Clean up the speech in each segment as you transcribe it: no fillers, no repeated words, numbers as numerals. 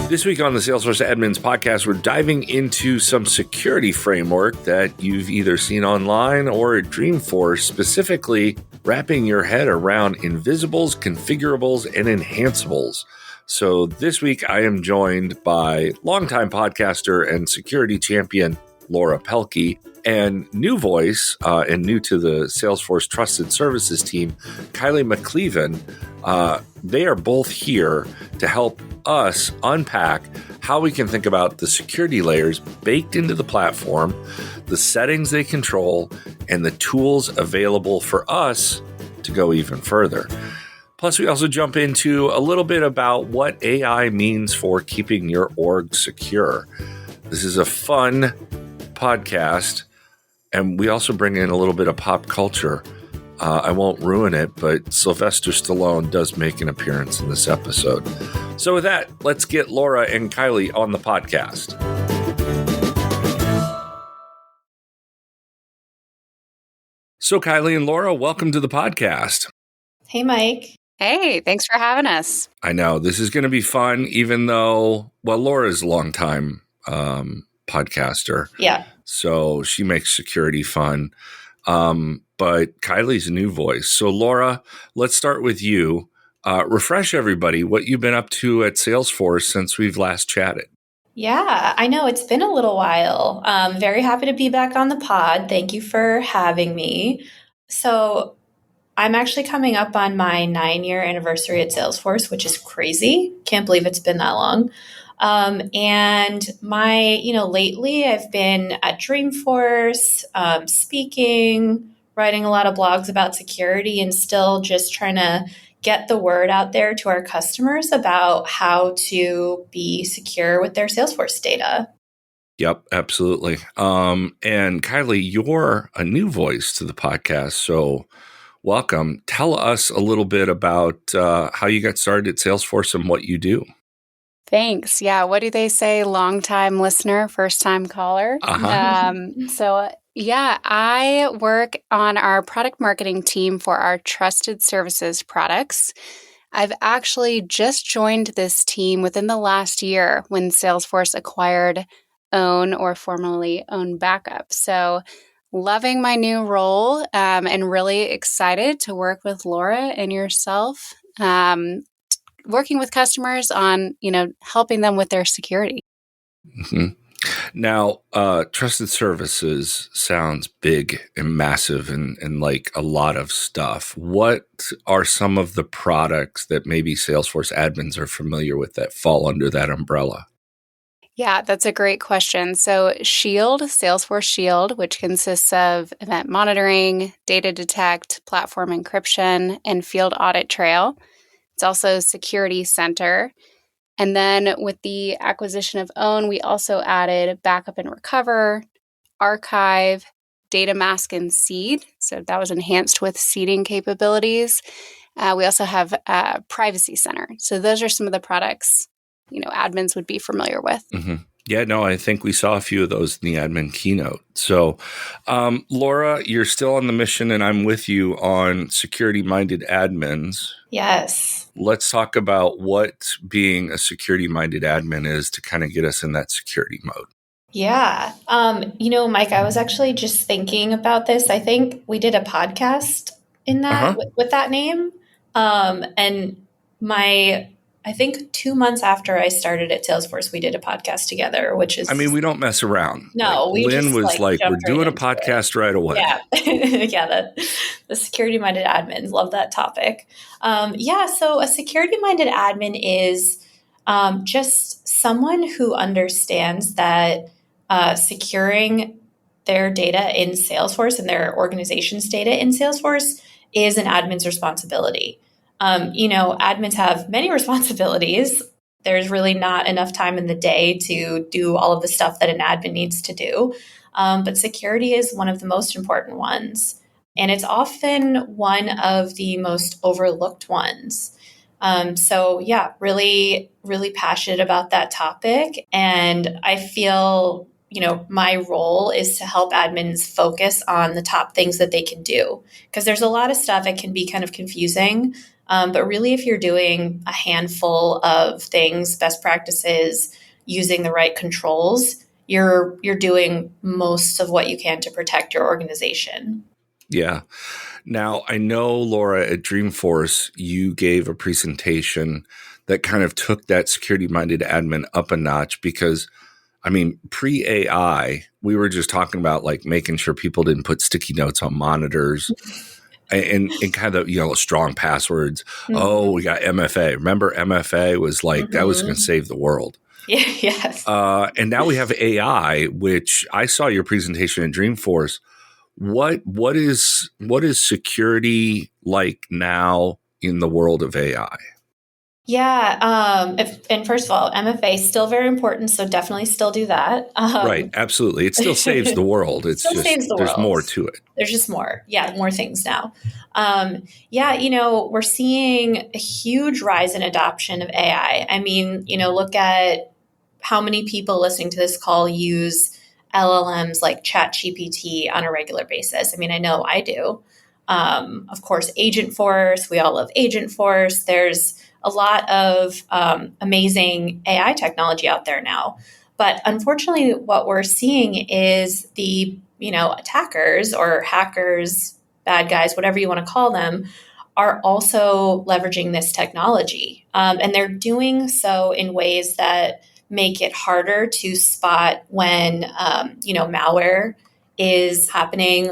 This week on the Salesforce Admins podcast, we're diving into some security framework that you've either seen online or at Dreamforce, specifically wrapping your head around invisibles, configurables, and enhanceables. So this week, I am joined by longtime podcaster and security champion Laura Pelkey, and new voice and new to the Salesforce Trusted Services team, Kylie McKlveen. They are both here to help us unpack how we can think about the security layers baked into the platform, the settings they control, and the tools available for us to go even further. Plus, we also jump into a little bit about what AI means for keeping your org secure. This is a fun podcast, and we also bring in a little bit of pop culture. I won't ruin it, but Sylvester Stallone does make an appearance in this episode. So with that, let's get Laura and Kylie on the podcast. So Kylie and Laura, welcome to the podcast. Hey, Mike. Hey, thanks for having us. I know this is going to be fun, even though, well, Laura's a longtime podcaster. Yeah. So she makes security fun. But Kylie's a new voice. So Laura, let's start with you. Refresh everybody what you've been up to at Salesforce since we've last chatted. Yeah, I know it's been a little while. Very happy to be back on the pod. Thank you for having me. So I'm actually coming up on my 9-year anniversary at Salesforce, which is crazy. Can't believe it's been that long. And lately I've been at Dreamforce, speaking, writing a lot of blogs about security, and still just trying to get the word out there to our customers about how to be secure with their Salesforce data. Yep, absolutely. And Kylie, you're a new voice to the podcast, so welcome. Tell us a little bit about how you got started at Salesforce and what you do. Thanks. Yeah. What do they say? Long-time listener, first-time caller. I work on our product marketing team for our Trusted Services products. I've actually just joined this team within the last year when Salesforce acquired Own, or formerly Own Backup. So loving my new role and really excited to work with Laura and yourself. Working with customers on, helping them with their security. Mm-hmm. Now, Trusted Services sounds big and massive and like a lot of stuff. What are some of the products that maybe Salesforce admins are familiar with that fall under that umbrella? Yeah, that's a great question. So Salesforce Shield, which consists of event monitoring, data detect, platform encryption, and field audit trail. It's also Security Center. And then with the acquisition of Own, we also added Backup and Recover, Archive, Data Mask, and Seed. So that was enhanced with seeding capabilities. We also have Privacy Center. So those are some of the products, admins would be familiar with. Mm-hmm. Yeah, no, I think we saw a few of those in the admin keynote. So, Laura, you're still on the mission, and I'm with you on security-minded admins. Yes. Let's talk about what being a security-minded admin is to kind of get us in that security mode. Yeah. Mike, I was actually just thinking about this. I think we did a podcast in that with that name. I think 2 months after I started at Salesforce, we did a podcast together, which is... we don't mess around. No, Lynn was like, we're doing a podcast right away. Yeah. Yeah, the security-minded admins. Love that topic. So a security-minded admin is just someone who understands that securing their data in Salesforce and their organization's data in Salesforce is an admin's responsibility. Admins have many responsibilities. There's really not enough time in the day to do all of the stuff that an admin needs to do. But security is one of the most important ones. And it's often one of the most overlooked ones. Really, really passionate about that topic. And I feel, my role is to help admins focus on the top things that they can do. Because there's a lot of stuff that can be kind of confusing. But really, if you're doing a handful of things, best practices, using the right controls, you're doing most of what you can to protect your organization. Yeah. Now, I know, Laura, at Dreamforce, you gave a presentation that kind of took that security-minded admin up a notch because, I mean, pre-AI, we were just talking about like making sure people didn't put sticky notes on monitors and kind of, strong passwords. Mm-hmm. Oh, we got MFA. Remember MFA was like, that was going to save the world. Yeah, yes. And now we have AI, which I saw your presentation at Dreamforce. What is security like now in the world of AI? Yeah. And first of all, MFA is still very important, so definitely still do that. Right. Absolutely. It still saves the world. It's still just saves the there's world. more to it. There's just more. Yeah, more things now. We're seeing a huge rise in adoption of AI. I mean, look at how many people listening to this call use LLMs like ChatGPT on a regular basis. I mean, I know I do. Of course, Agentforce. We all love Agentforce. There's a lot of amazing AI technology out there now. But unfortunately, what we're seeing is the attackers or hackers, bad guys, whatever you want to call them, are also leveraging this technology. And they're doing so in ways that make it harder to spot when, malware is happening.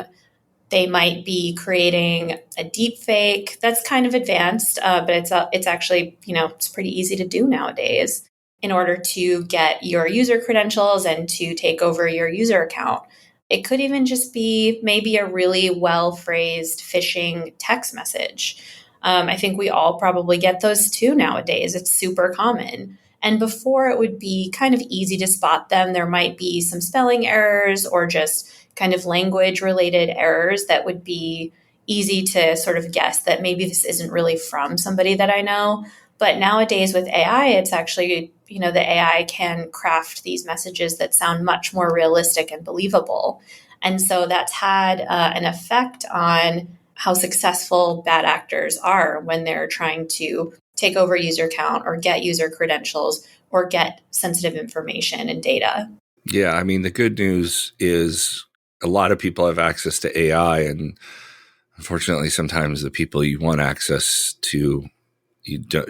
They might be creating a deep fake that's kind of advanced, but it's actually, it's pretty easy to do nowadays in order to get your user credentials and to take over your user account. It could even just be maybe a really well-phrased phishing text message. I think we all probably get those too nowadays. It's super common. And before it would be kind of easy to spot them. There might be some spelling errors or just kind of language related errors that would be easy to sort of guess that maybe this isn't really from somebody that I know. But nowadays with AI, it's actually, the AI can craft these messages that sound much more realistic and believable. And so that's had an effect on how successful bad actors are when they're trying to take over user account or get user credentials or get sensitive information and data. Yeah, I mean, the good news is a lot of people have access to AI, and unfortunately, sometimes the people you want access to,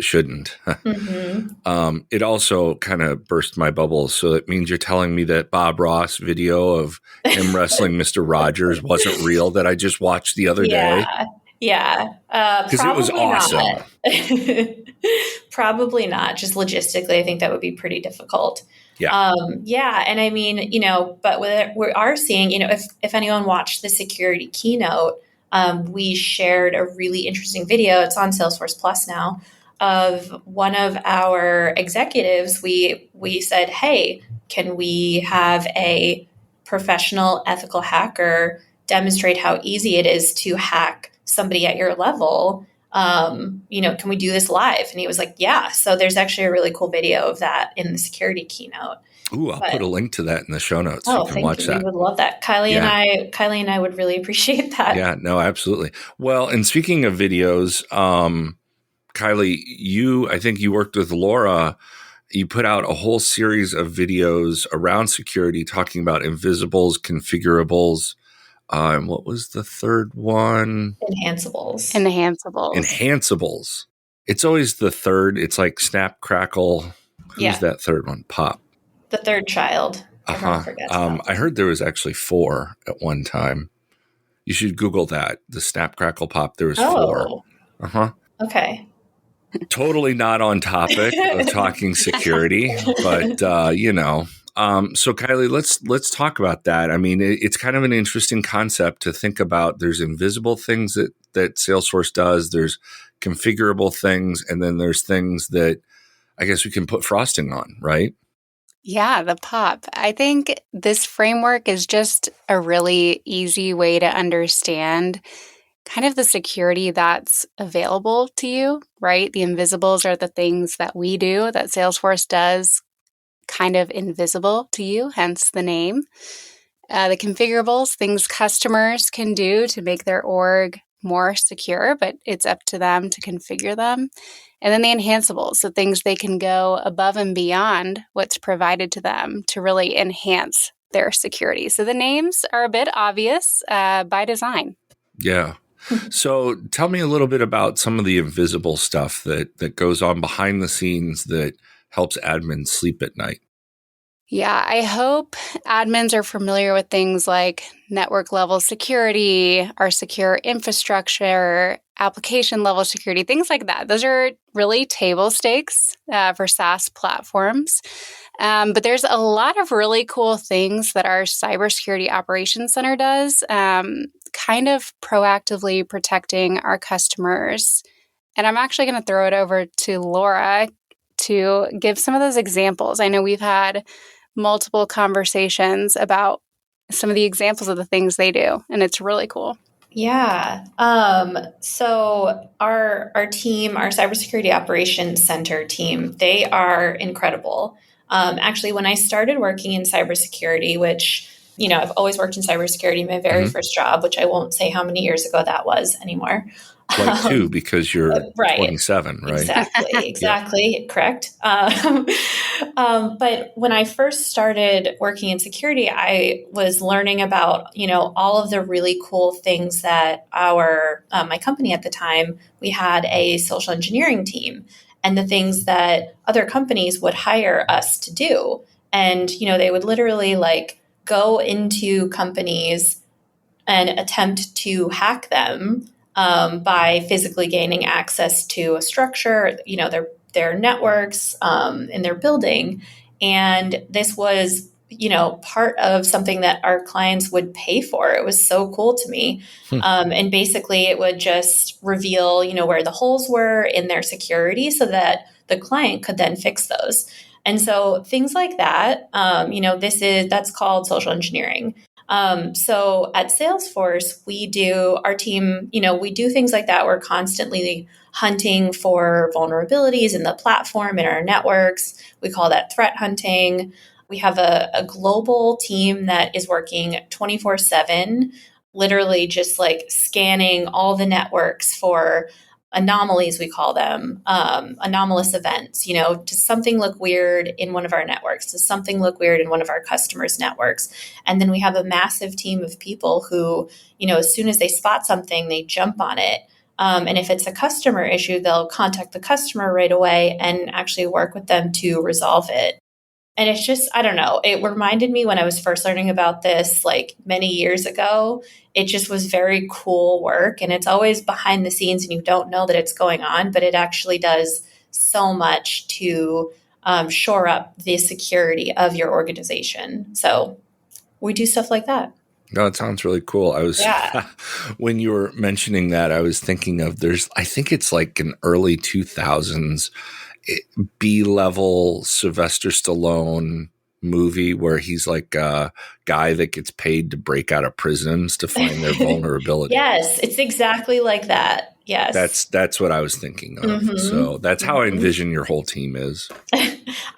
shouldn't. Mm-hmm. It also kind of burst my bubble. So it means you're telling me that Bob Ross video of him wrestling Mr. Rogers wasn't real that I just watched the other day? Yeah. Because it was awesome. Probably not. Just logistically, I think that would be pretty difficult. Yeah. And I mean, but we are seeing, if anyone watched the security keynote, we shared a really interesting video. It's on Salesforce Plus now, of one of our executives. We said, hey, can we have a professional ethical hacker demonstrate how easy it is to hack somebody at your level? Can we do this live? And he was like, yeah. So there's actually a really cool video of that in the security keynote. Ooh, I'll put a link to that in the show notes. Oh, you can watch that. We would love that. Kylie and I would really appreciate that. Yeah, no, absolutely. Well, and speaking of videos, Kylie, I think you worked with Laura. You put out a whole series of videos around security talking about invisibles, configurables. And what was the third one? Enhanceables. Enhanceables. It's always the third. It's like Snap, Crackle. Who's that third one? Pop. The third child. I heard there was actually 4 at one time. You should Google that. The Snap, Crackle, Pop. There was 4. Okay. Totally not on topic of talking security, but so Kylie, let's talk about that. I mean, it's kind of an interesting concept to think about. There's invisible things that Salesforce does. There's configurable things, and then there's things that I guess we can put frosting on, right? Yeah, the pop. I think this framework is just a really easy way to understand kind of the security that's available to you, right? The invisibles are the things that we do, that Salesforce does kind of invisible to you, hence the name. The configurables, things customers can do to make their org more secure, but it's up to them to configure them. And then the enhanceables, the things they can go above and beyond what's provided to them to really enhance their security. So the names are a bit obvious by design. Yeah. So tell me a little bit about some of the invisible stuff that goes on behind the scenes that helps admins sleep at night. Yeah, I hope admins are familiar with things like network level security, our secure infrastructure, application level security, things like that. Those are really table stakes for SaaS platforms. But there's a lot of really cool things that our cybersecurity operations center does, kind of proactively protecting our customers. And I'm actually going to throw it over to Laura to give some of those examples. I know we've had multiple conversations about some of the examples of the things they do, and it's really cool. Yeah. So our team, our cybersecurity operations center team, they are incredible. Actually, when I started working in cybersecurity, which, I've always worked in cybersecurity, my very first job, which I won't say how many years ago that was anymore. Like two, because you're right. 27, right? Exactly. Yeah. Correct. But when I first started working in security, I was learning about, all of the really cool things that my company at the time, we had a social engineering team, and the things that other companies would hire us to do. And, they would literally go into companies and attempt to hack them by physically gaining access to a structure, their networks in their building. And this was, part of something that our clients would pay for. It was so cool to me. And basically it would just reveal, where the holes were in their security so that the client could then fix those. And so things like that, that's called social engineering. So at Salesforce, our team, we do things like that. We're constantly hunting for vulnerabilities in the platform, in our networks. We call that threat hunting. We have a global team that is working 24/7, literally just scanning all the networks for anomalies, we call them, anomalous events. Does something look weird in one of our networks? Does something look weird in one of our customers' networks? And then we have a massive team of people who, as soon as they spot something, they jump on it. And if it's a customer issue, they'll contact the customer right away and actually work with them to resolve it. And it's just, I don't know, it reminded me when I was first learning about this, many years ago, it just was very cool work. And it's always behind the scenes and you don't know that it's going on, but it actually does so much to shore up the security of your organization. So we do stuff like that. No, it sounds really cool. When you were mentioning that, I was thinking of I think it's like an early 2000s B-level Sylvester Stallone movie where he's like a guy that gets paid to break out of prisons to find their vulnerability. Yes, it's exactly like that. Yes. That's what I was thinking of. Mm-hmm. So that's how I envision your whole team is.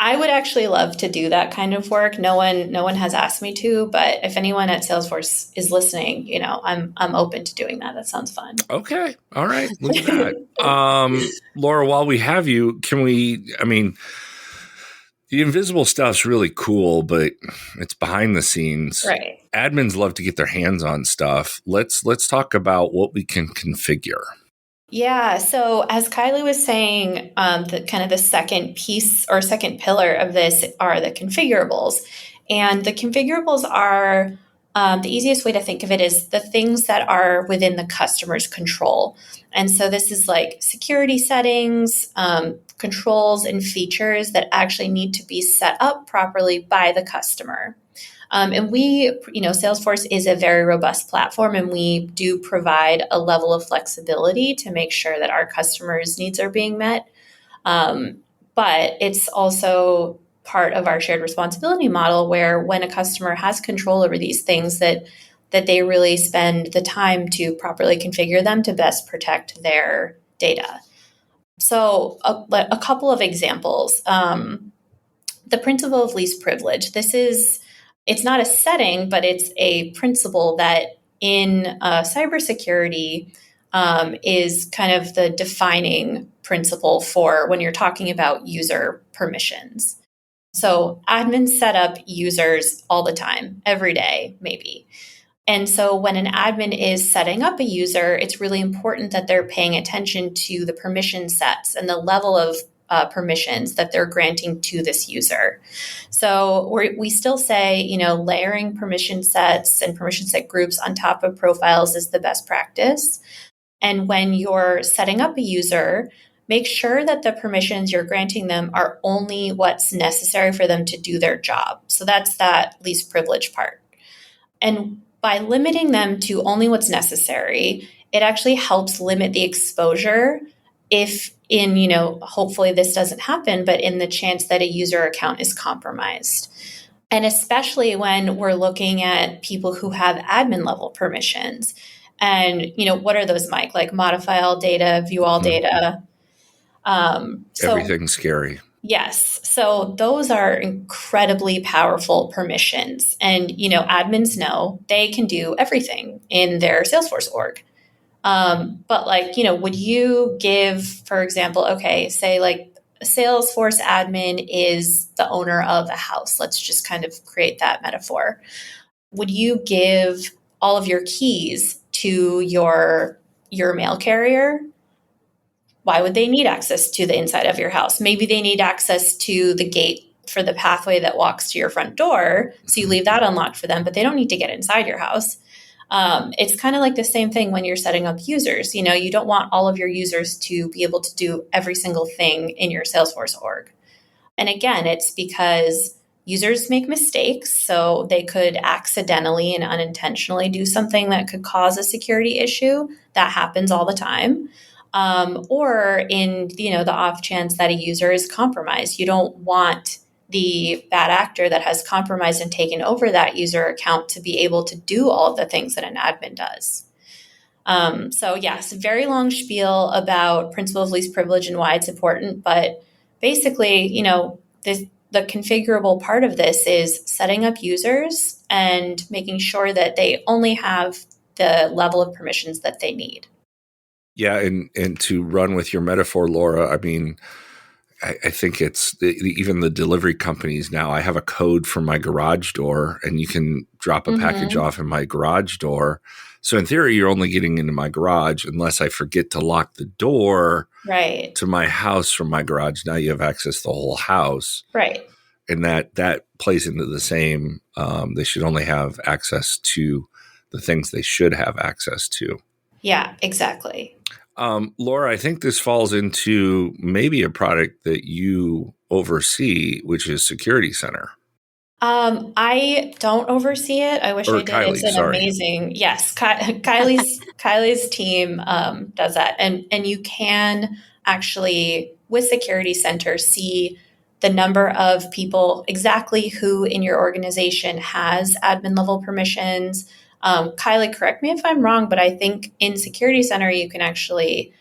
I would actually love to do that kind of work. No one has asked me to, but if anyone at Salesforce is listening, I'm open to doing that. That sounds fun. Okay. All right. Look at that. Laura, while we have you, the invisible stuff's really cool, but it's behind the scenes. Right. Admins love to get their hands on stuff. Let's talk about what we can configure. Yeah. So as Kylie was saying, the second piece or second pillar of this are the configurables. And the configurables are the easiest way to think of it is the things that are within the customer's control. And so this is like security settings, controls, and features that actually need to be set up properly by the customer. And Salesforce is a very robust platform, and we do provide a level of flexibility to make sure that our customers' needs are being met. But it's also part of our shared responsibility model where when a customer has control over these things, that they really spend the time to properly configure them to best protect their data. So a couple of examples. the principle of least privilege. It's not a setting, but it's a principle that in cybersecurity is kind of the defining principle for when you're talking about user permissions. So admins set up users all the time, every day, maybe. And so when an admin is setting up a user, it's really important that they're paying attention to the permission sets and the level of permissions that they're granting to this user. So we still say, layering permission sets and permission set groups on top of profiles is the best practice. And when you're setting up a user, make sure that the permissions you're granting them are only what's necessary for them to do their job. So that's that least privilege part. And by limiting them to only what's necessary, it actually helps limit the exposure if hopefully this doesn't happen, but in the chance that a user account is compromised. And especially when we're looking at people who have admin level permissions. And, what are those, Mike? Like modify all data, view all data. Everything's scary. Yes. So those are incredibly powerful permissions. And, admins know they can do everything in their Salesforce org. But would you give, for example, say like a Salesforce admin is the owner of a house. Let's just kind of create that metaphor. Would you give all of your keys to your mail carrier? Why would they need access to the inside of your house? Maybe they need access to the gate for the pathway that walks to your front door. So you leave that unlocked for them, but they don't need to get inside your house. It's kind of like the same thing when you're setting up users. You don't want all of your users to be able to do every single thing in your Salesforce org. And again, it's because users make mistakes. So they could accidentally and unintentionally do something that could cause a security issue. That happens all the time. Or in, the off chance that a user is compromised. You don't want the bad actor that has compromised and taken over that user account to be able to do all of the things that an admin does. So yes, very long spiel about principle of least privilege and why it's important. But basically, the configurable part of this is setting up users and making sure that they only have the level of permissions that they need. Yeah, and to run with your metaphor, Laura, I mean, I think it's even the delivery companies now. I have a code for my garage door, and you can drop a package off in my garage door. So in theory, you're only getting into my garage unless I forget to lock the door to my house from my garage. Now you have access to the whole house. Right. And that plays into the same. They should only have access to the things they should have access to. Yeah, exactly. Laura, I think this falls into maybe a product that you oversee, which is Security Center. I don't oversee it. I wish I did. Kylie, It's an amazing, yes. Kylie's team does that, and you can actually with Security Center see the number of people exactly who in your organization has admin level permissions. Kylie, correct me if I'm wrong, but I think in Security Center, you can actually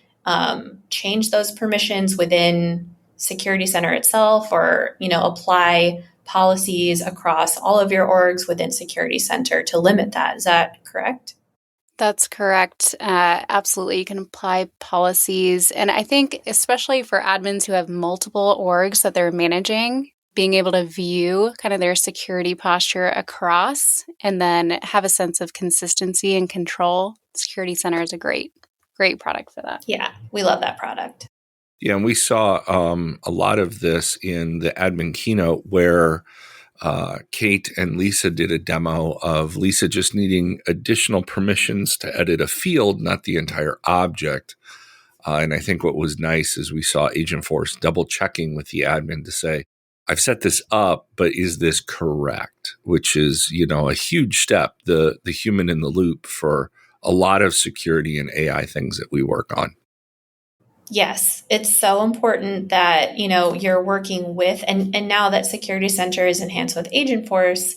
change those permissions within Security Center itself or, apply policies across all of your orgs within Security Center to limit that. Is that correct? That's correct. Absolutely. You can apply policies. And I think especially for admins who have multiple orgs that they're managing, being able to view kind of their security posture across and then have a sense of consistency and control. Security Center is a great product for that. Yeah, we love that product. Yeah, and we saw a lot of this in the admin keynote where Kate and Lisa did a demo of Lisa just needing additional permissions to edit a field, not the entire object. And I think what was nice is we saw Agentforce double checking with the admin to say, I've set this up, but is this correct? Which is, a huge step, the human in the loop for a lot of security and AI things that we work on. Yes, it's so important that, you're working with, and now that Security Center is enhanced with Agentforce,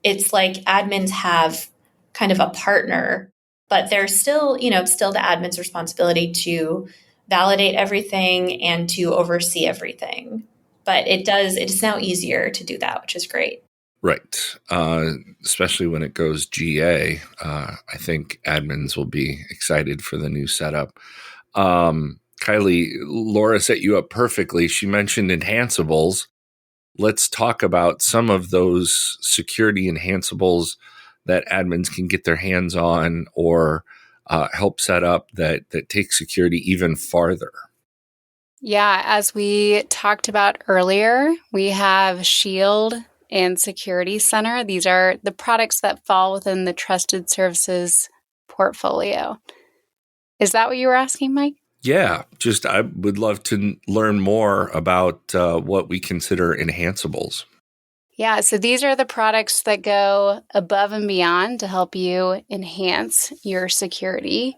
it's like admins have kind of a partner, but there's still, still the admin's responsibility to validate everything and to oversee everything. But it's now easier to do that, which is great. Right. Especially when it goes GA. I think admins will be excited for the new setup. Kylie, Laura set you up perfectly. She mentioned enhanceables. Let's talk about some of those security enhanceables that admins can get their hands on or help set up that take security even farther. Yeah, as we talked about earlier, we have Shield and Security Center. These are the products that fall within the trusted services portfolio. Is that what you were asking, Mike? Yeah, just I would love to learn more about what we consider enhanceables. Yeah, so these are the products that go above and beyond to help you enhance your security.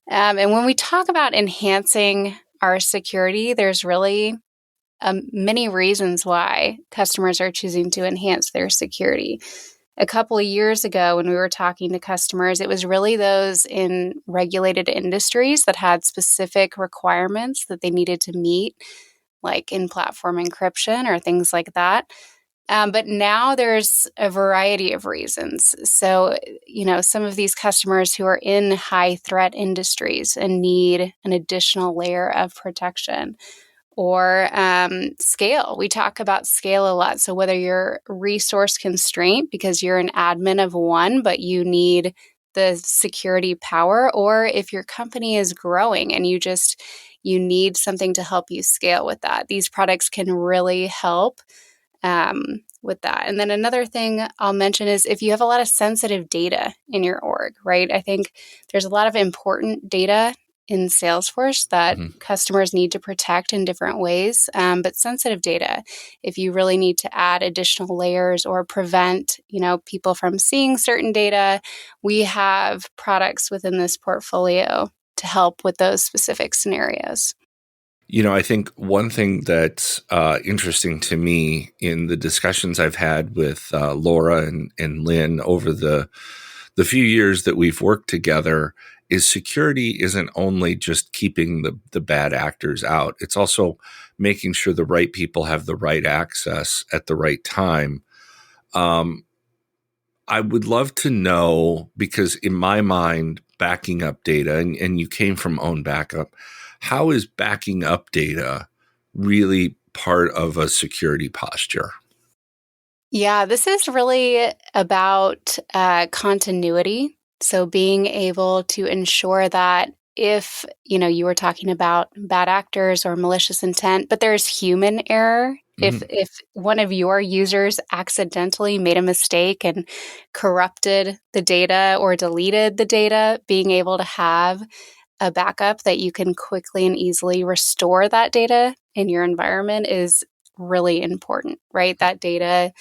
And when we talk about enhancing our security, there's really many reasons why customers are choosing to enhance their security. A couple of years ago, when we were talking to customers, it was really those in regulated industries that had specific requirements that they needed to meet, like in platform encryption or things like that. But now there's a variety of reasons. So, some of these customers who are in high threat industries and need an additional layer of protection. Or scale. We talk about scale a lot. So whether you're resource constraint because you're an admin of one, but you need the security power, or if your company is growing and you need something to help you scale with that, these products can really help with that. And then another thing I'll mention is if you have a lot of sensitive data in your org, right? I think there's a lot of important data in Salesforce that customers need to protect in different ways. But sensitive data, if you really need to add additional layers or prevent, people from seeing certain data, we have products within this portfolio to help with those specific scenarios. I think one thing that's interesting to me in the discussions I've had with Laura and Lynn over the few years that we've worked together is security isn't only just keeping the bad actors out. It's also making sure the right people have the right access at the right time. I would love to know, because in my mind, backing up data, and you came from Own Backup, how is backing up data really part of a security posture? Yeah, this is really about continuity. So being able to ensure that if, you were talking about bad actors or malicious intent, but there's human error. If one of your users accidentally made a mistake and corrupted the data or deleted the data, being able to have a backup that you can quickly and easily restore that data in your environment is really important, right? That data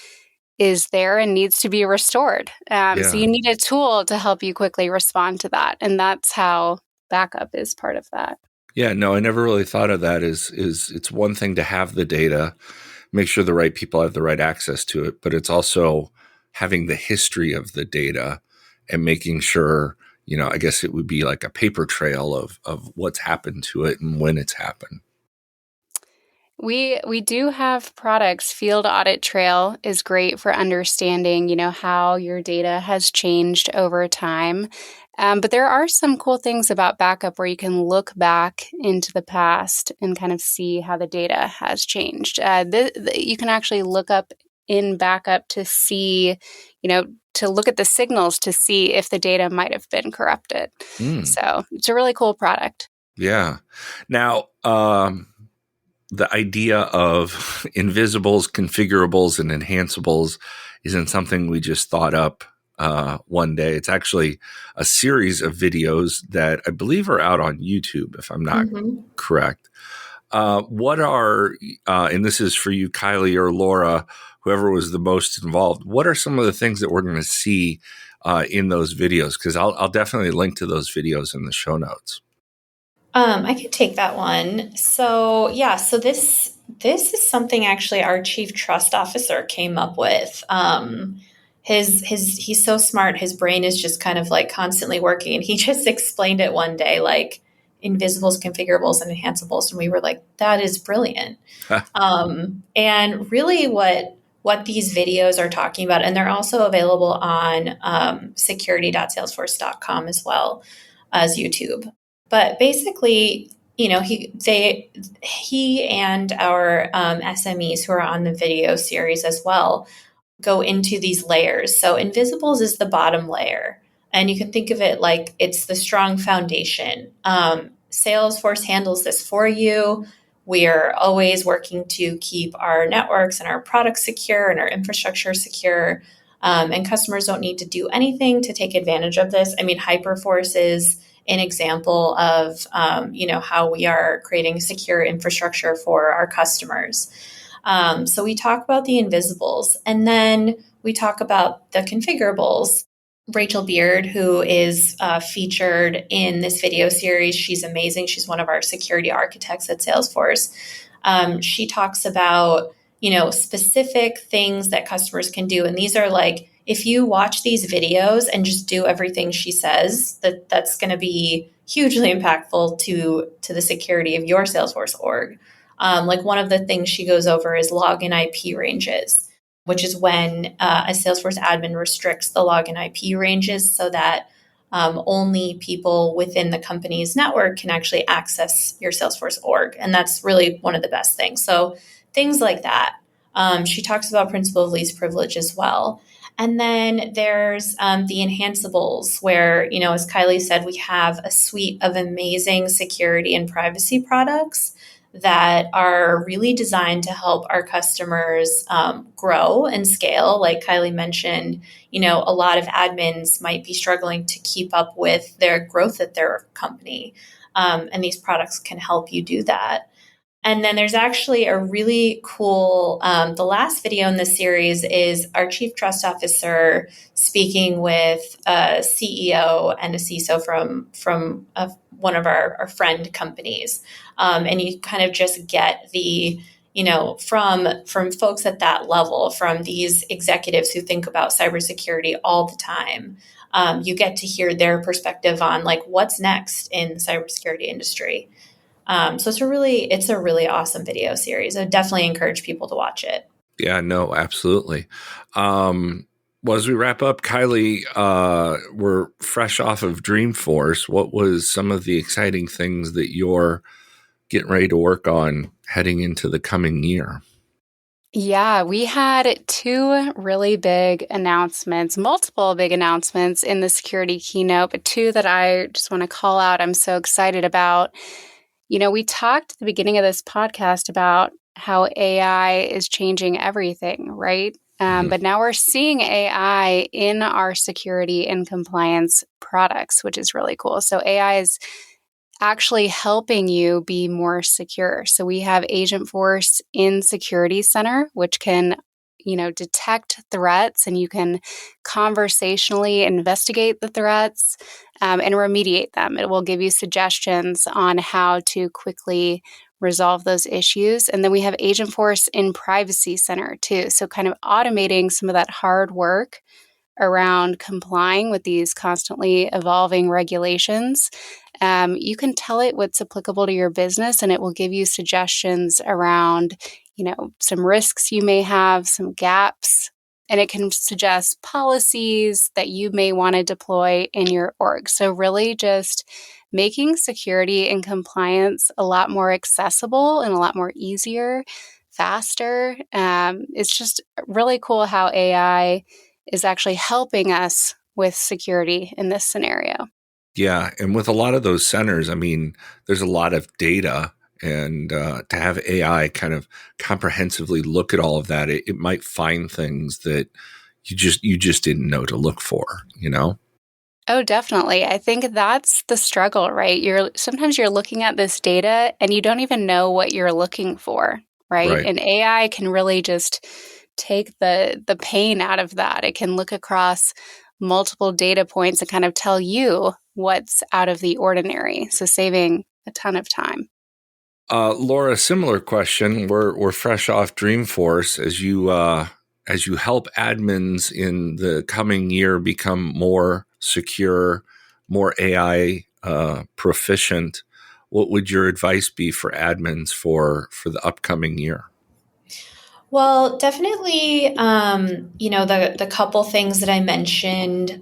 is there and needs to be restored. So you need a tool to help you quickly respond to that. And that's how backup is part of that. Yeah, no, I never really thought of that as it's one thing to have the data, make sure the right people have the right access to it, but it's also having the history of the data and making sure, I guess it would be like a paper trail of what's happened to it and when it's happened. We do have products. Field Audit Trail is great for understanding, how your data has changed over time. But there are some cool things about backup where you can look back into the past and kind of see how the data has changed. You can actually look up in backup to see, to look at the signals to see if the data might have been corrupted. So it's a really cool product. Yeah. Now, the idea of invisibles, configurables, and enhanceables isn't something we just thought up one day. It's actually a series of videos that I believe are out on YouTube, if I'm not correct. What are, and this is for you, Kylie or Laura, whoever was the most involved, what are some of the things that we're going to see in those videos? Because I'll definitely link to those videos in the show notes. I can take that one. So this is something actually our chief trust officer came up with. He's so smart. His brain is just kind of like constantly working, and he just explained it one day, like invisibles, configurables, and enhanceables. And we were like, that is brilliant. And really what these videos are talking about, and they're also available on security.salesforce.com as well as YouTube. But basically, he and our SMEs who are on the video series as well go into these layers. So invisibles is the bottom layer. And you can think of it like it's the strong foundation. Salesforce handles this for you. We are always working to keep our networks and our products secure and our infrastructure secure. And customers don't need to do anything to take advantage of this. I mean, Hyperforce is an example of how we are creating secure infrastructure for our customers. So we talk about the invisibles, and then we talk about the configurables. Rachel Beard, who is featured in this video series, she's amazing. She's one of our security architects at Salesforce. She talks about, specific things that customers can do. And these are like, if you watch these videos and just do everything she says, that's going to be hugely impactful to the security of your Salesforce org. Like one of the things she goes over is login IP ranges, which is when a Salesforce admin restricts the login IP ranges so that only people within the company's network can actually access your Salesforce org. And that's really one of the best things. So things like that. She talks about principle of least privilege as well. And then there's the enhanceables where, as Kylie said, we have a suite of amazing security and privacy products that are really designed to help our customers grow and scale. Like Kylie mentioned, a lot of admins might be struggling to keep up with their growth at their company. And these products can help you do that. And then there's actually a really cool, the last video in this series is our Chief Trust Officer speaking with a CEO and a CISO from one of our friend companies. And you kind of just get the, from folks at that level, from these executives who think about cybersecurity all the time. You get to hear their perspective on like what's next in the cybersecurity industry. So it's a really awesome video series. I would definitely encourage people to watch it. Yeah, no, absolutely. Well, as we wrap up, Kylie, we're fresh off of Dreamforce. What was some of the exciting things that you're getting ready to work on heading into the coming year? Yeah, we had two really big announcements, multiple big announcements in the security keynote, but two that I just want to call out. I'm so excited about. We talked at the beginning of this podcast about how AI is changing everything, right? But now we're seeing AI in our security and compliance products, which is really cool. So AI is actually helping you be more secure. So we have Agentforce in Security Center, which can detect threats, and you can conversationally investigate the threats and remediate them. It will give you suggestions on how to quickly resolve those issues. And then we have Agentforce in Privacy Center too. So kind of automating some of that hard work around complying with these constantly evolving regulations. You can tell it what's applicable to your business, and it will give you suggestions around some risks you may have, some gaps, and it can suggest policies that you may want to deploy in your org. So really just making security and compliance a lot more accessible and a lot more easier, faster. It's just really cool how AI is actually helping us with security in this scenario. Yeah. And with a lot of those centers, I mean, there's a lot of data. And to have AI kind of comprehensively look at all of that, it might find things that you just didn't know to look for, Oh, definitely. I think that's the struggle, right? Sometimes you're looking at this data and you don't even know what you're looking for, right? And AI can really just take the pain out of that. It can look across multiple data points and kind of tell you what's out of the ordinary. So saving a ton of time. Laura, similar question. We're fresh off Dreamforce. As you help admins in the coming year become more secure, more AI proficient, what would your advice be for admins for the upcoming year? Well, definitely, the couple things that I mentioned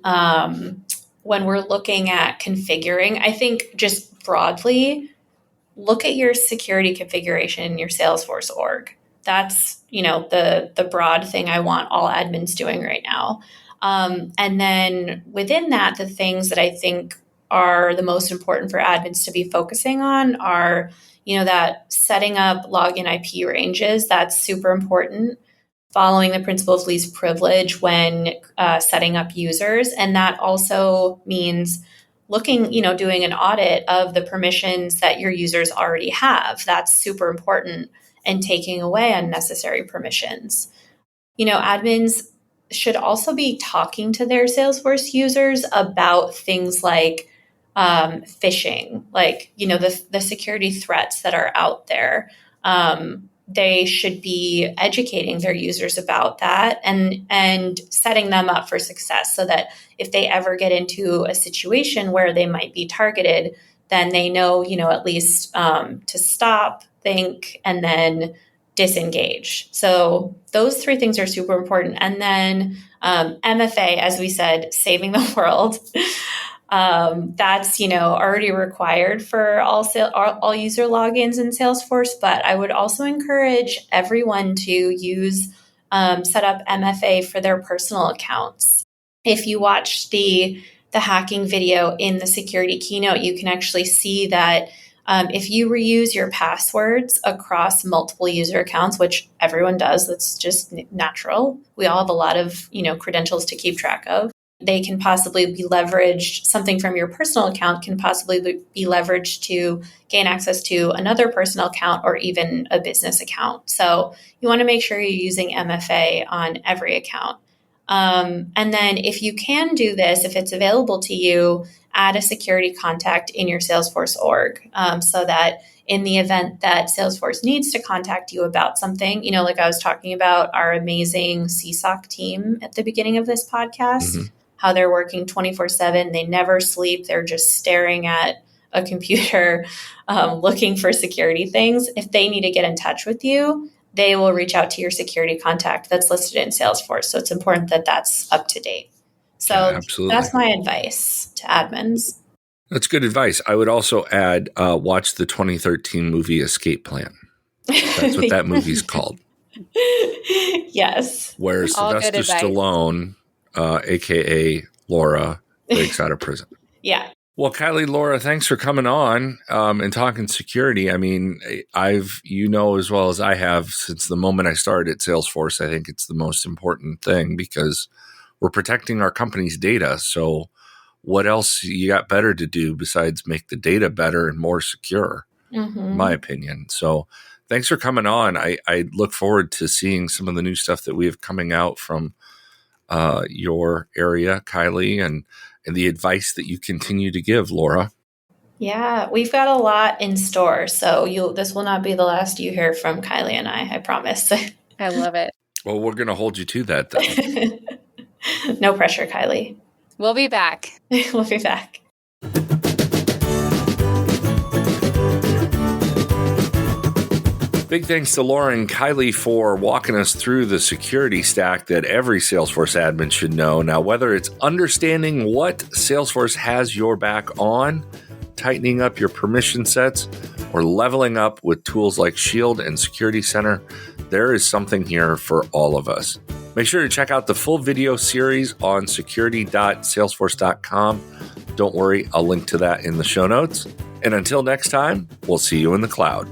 when we're looking at configuring, I think just broadly, look at your security configuration in your Salesforce org. That's, the broad thing I want all admins doing right now. And then within that, the things that I think are the most important for admins to be focusing on are, that setting up login IP ranges. That's super important. Following the principle of least privilege when setting up users. And that also means looking, doing an audit of the permissions that your users already have. That's super important, and taking away unnecessary permissions. Admins should also be talking to their Salesforce users about things like phishing, like, the security threats that are out there. They should be educating their users about that and setting them up for success so that if they ever get into a situation where they might be targeted, then they know, at least to stop, think, and then disengage. So those three things are super important. And then MFA, as we said, saving the world. That's, already required for all user logins in Salesforce, but I would also encourage everyone to set up MFA for their personal accounts. If you watch the hacking video in the security keynote, you can actually see that if you reuse your passwords across multiple user accounts, which everyone does, that's just natural. We all have a lot of, credentials to keep track of. They can possibly be leveraged. Something from your personal account can possibly be leveraged to gain access to another personal account or even a business account. So you want to make sure you're using MFA on every account. And then if you can do this, if it's available to you, add a security contact in your Salesforce org so that in the event that Salesforce needs to contact you about something, like I was talking about our amazing CSOC team at the beginning of this podcast, how they're working 24/7. They never sleep. They're just staring at a computer looking for security things. If they need to get in touch with you, they will reach out to your security contact that's listed in Salesforce. So it's important that that's up to date. So that's my advice to admins. That's good advice. I would also add, watch the 2013 movie Escape Plan. That's what that movie's called. Yes. Where Sylvester Stallone, a.k.a. Laura, breaks out of prison. Yeah. Well, Kylie, Laura, thanks for coming on and talking security. I mean, as well as I have, since the moment I started at Salesforce, I think it's the most important thing because we're protecting our company's data. So what else you got better to do besides make the data better and more secure, in my opinion. So thanks for coming on. I look forward to seeing some of the new stuff that we have coming out from your area, Kylie, and the advice that you continue to give, Laura. Yeah, we've got a lot in store. So this will not be the last you hear from Kylie and I promise. I love it. Well, we're going to hold you to that then. No pressure, Kylie. We'll be back. We'll be back. Big thanks to Laura and Kylie for walking us through the security stack that every Salesforce admin should know. Now, whether it's understanding what Salesforce has your back on, tightening up your permission sets, or leveling up with tools like Shield and Security Center, there is something here for all of us. Make sure to check out the full video series on security.salesforce.com. Don't worry, I'll link to that in the show notes. And until next time, we'll see you in the cloud.